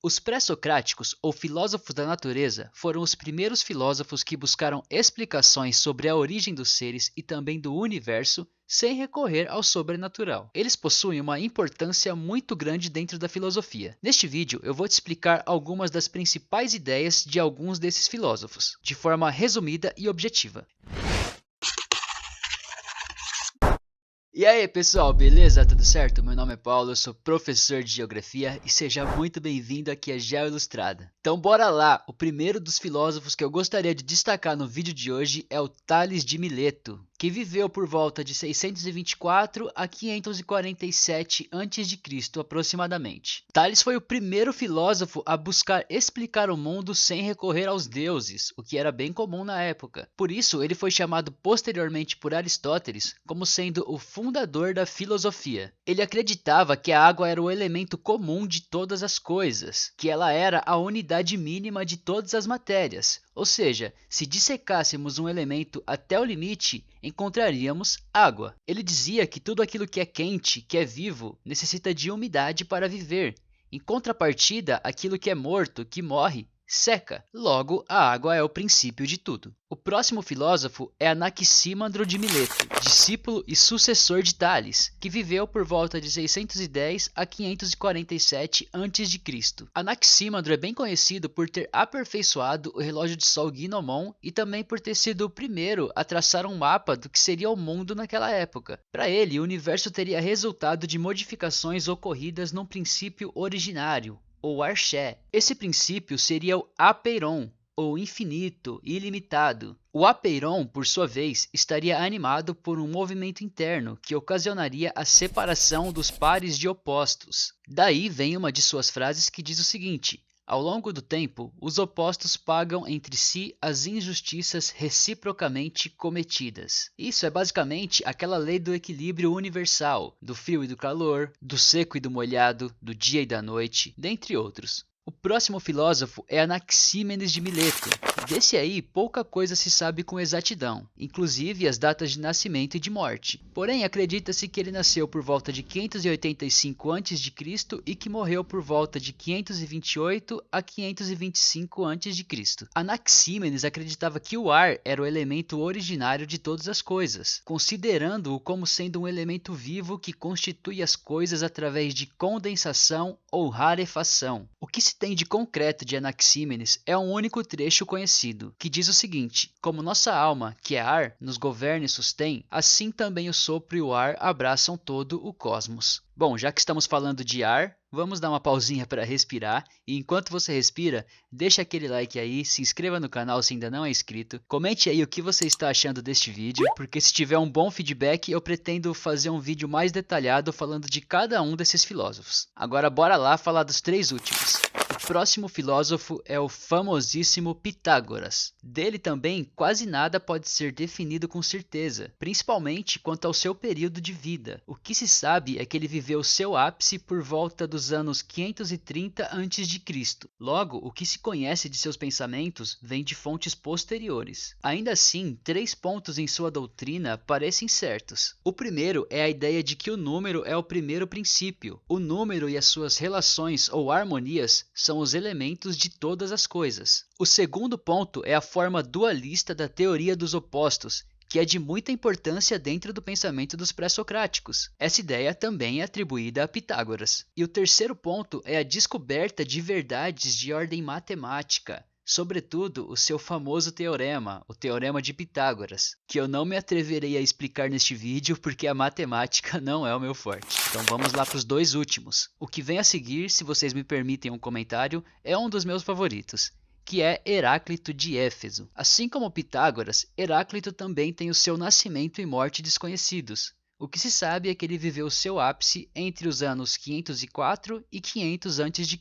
Os pré-socráticos, ou filósofos da natureza, foram os primeiros filósofos que buscaram explicações sobre a origem dos seres e também do universo sem recorrer ao sobrenatural. Eles possuem uma importância muito grande dentro da filosofia. Neste vídeo, eu vou te explicar algumas das principais ideias de alguns desses filósofos, de forma resumida e objetiva. E aí pessoal, beleza? Tudo certo? Meu nome é Paulo, eu sou professor de Geografia e seja muito bem-vindo aqui a Geo Ilustrada. Então bora lá! O primeiro dos filósofos que eu gostaria de destacar no vídeo de hoje é o Tales de Mileto, que viveu por volta de 624 a 547 a.C. aproximadamente. Tales foi o primeiro filósofo a buscar explicar o mundo sem recorrer aos deuses, o que era bem comum na época. Por isso, ele foi chamado posteriormente por Aristóteles como sendo o fundador da filosofia. Ele acreditava que a água era o elemento comum de todas as coisas, que ela era a unidade mínima de todas as matérias. Ou seja, se dissecássemos um elemento até o limite, encontraríamos água. Ele dizia que tudo aquilo que é quente, que é vivo, necessita de umidade para viver. Em contrapartida, aquilo que é morto, que morre, seca. Logo, a água é o princípio de tudo. O próximo filósofo é Anaxímandro de Mileto, discípulo e sucessor de Tales, que viveu por volta de 610 a 547 a.C. Anaxímandro é bem conhecido por ter aperfeiçoado o relógio de sol Gnomon e também por ter sido o primeiro a traçar um mapa do que seria o mundo naquela época. Para ele, o universo teria resultado de modificações ocorridas num princípio originário, ou arché. Esse princípio seria o apeiron, ou infinito, ilimitado. O apeiron, por sua vez, estaria animado por um movimento interno que ocasionaria a separação dos pares de opostos. Daí vem uma de suas frases que diz o seguinte: ao longo do tempo, os opostos pagam entre si as injustiças reciprocamente cometidas. Isso é basicamente aquela lei do equilíbrio universal, do frio e do calor, do seco e do molhado, do dia e da noite, dentre outros. O próximo filósofo é Anaxímenes de Mileto. Desse aí, pouca coisa se sabe com exatidão, inclusive as datas de nascimento e de morte. Porém, acredita-se que ele nasceu por volta de 585 a.C. e que morreu por volta de 528 a 525 a.C. Anaxímenes acreditava que o ar era o elemento originário de todas as coisas, considerando-o como sendo um elemento vivo que constitui as coisas através de condensação ou rarefação. O que se tem de concreto de Anaxímenes é um único trecho conhecido, que diz o seguinte: como nossa alma, que é ar, nos governa e sustém, assim também o sopro e o ar abraçam todo o cosmos. Bom, já que estamos falando de ar, vamos dar uma pausinha para respirar, e enquanto você respira, deixa aquele like aí, se inscreva no canal se ainda não é inscrito, comente aí o que você está achando deste vídeo, porque se tiver um bom feedback eu pretendo fazer um vídeo mais detalhado falando de cada um desses filósofos. Agora bora lá falar dos três últimos. O próximo filósofo é o famosíssimo Pitágoras. Dele também quase nada pode ser definido com certeza, principalmente quanto ao seu período de vida. O que se sabe é que ele viveu seu ápice por volta dos anos 530 a.C. Logo, o que se conhece de seus pensamentos vem de fontes posteriores. Ainda assim, 3 pontos em sua doutrina parecem certos. O primeiro é a ideia de que o número é o primeiro princípio. O número e as suas relações ou harmonias são os elementos de todas as coisas. O segundo ponto é a forma dualista da teoria dos opostos, que é de muita importância dentro do pensamento dos pré-socráticos. Essa ideia também é atribuída a Pitágoras. E o terceiro ponto é a descoberta de verdades de ordem matemática, sobretudo o seu famoso teorema, o Teorema de Pitágoras, que eu não me atreverei a explicar neste vídeo porque a matemática não é o meu forte. Então vamos lá para os dois últimos. O que vem a seguir, se vocês me permitem um comentário, é um dos meus favoritos, que é Heráclito de Éfeso. Assim como Pitágoras, Heráclito também tem o seu nascimento e morte desconhecidos. O que se sabe é que ele viveu seu ápice entre os anos 504 e 500 a.C.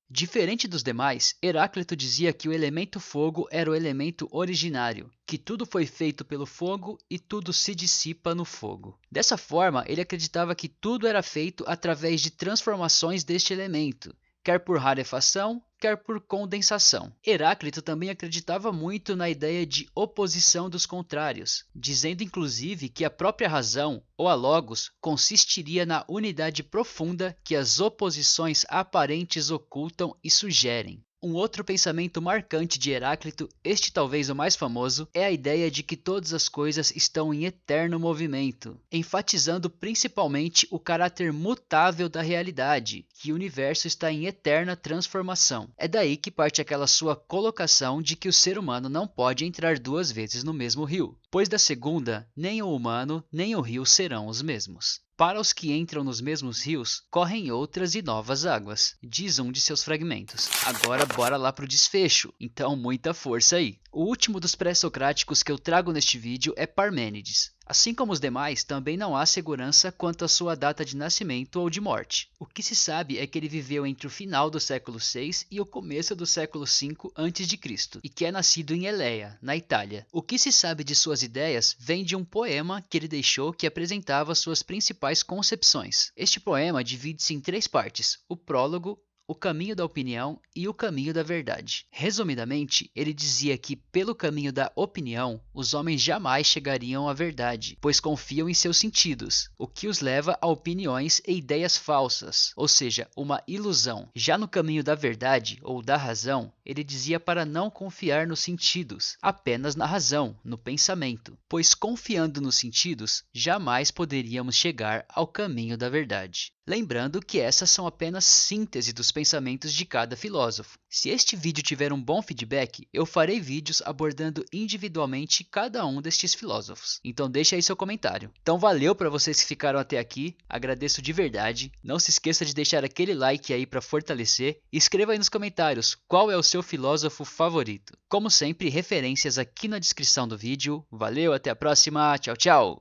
Diferente dos demais, Heráclito dizia que o elemento fogo era o elemento originário, que tudo foi feito pelo fogo e tudo se dissipa no fogo. Dessa forma, ele acreditava que tudo era feito através de transformações deste elemento, quer por rarefação, quer por condensação. Heráclito também acreditava muito na ideia de oposição dos contrários, dizendo inclusive que a própria razão, ou a logos, consistiria na unidade profunda que as oposições aparentes ocultam e sugerem. Um outro pensamento marcante de Heráclito, este talvez o mais famoso, é a ideia de que todas as coisas estão em eterno movimento, enfatizando principalmente o caráter mutável da realidade, que o universo está em eterna transformação. É daí que parte aquela sua colocação de que o ser humano não pode entrar duas vezes no mesmo rio, pois da segunda, nem o humano nem o rio serão os mesmos. Para os que entram nos mesmos rios, correm outras e novas águas, diz um de seus fragmentos. Agora bora lá pro desfecho, então muita força aí. O último dos pré-socráticos que eu trago neste vídeo é Parmênides. Assim como os demais, também não há segurança quanto à sua data de nascimento ou de morte. O que se sabe é que ele viveu entre o final do século VI e o começo do século V a.C., e que é nascido em Eleia, na Itália. O que se sabe de suas ideias vem de um poema que ele deixou que apresentava suas principais concepções. Este poema divide-se em 3 partes: o prólogo, o caminho da opinião e o caminho da verdade. Resumidamente, ele dizia que, pelo caminho da opinião, os homens jamais chegariam à verdade, pois confiam em seus sentidos, o que os leva a opiniões e ideias falsas, ou seja, uma ilusão. Já no caminho da verdade, ou da razão, ele dizia para não confiar nos sentidos, apenas na razão, no pensamento, pois confiando nos sentidos, jamais poderíamos chegar ao caminho da verdade. Lembrando que essas são apenas síntese dos pensamentos de cada filósofo. Se este vídeo tiver um bom feedback, eu farei vídeos abordando individualmente cada um destes filósofos. Então deixa aí seu comentário. Então valeu para vocês que ficaram até aqui, agradeço de verdade. Não se esqueça de deixar aquele like aí para fortalecer e escreva aí nos comentários qual é o seu filósofo favorito. Como sempre, referências aqui na descrição do vídeo. Valeu, até a próxima, tchau, tchau!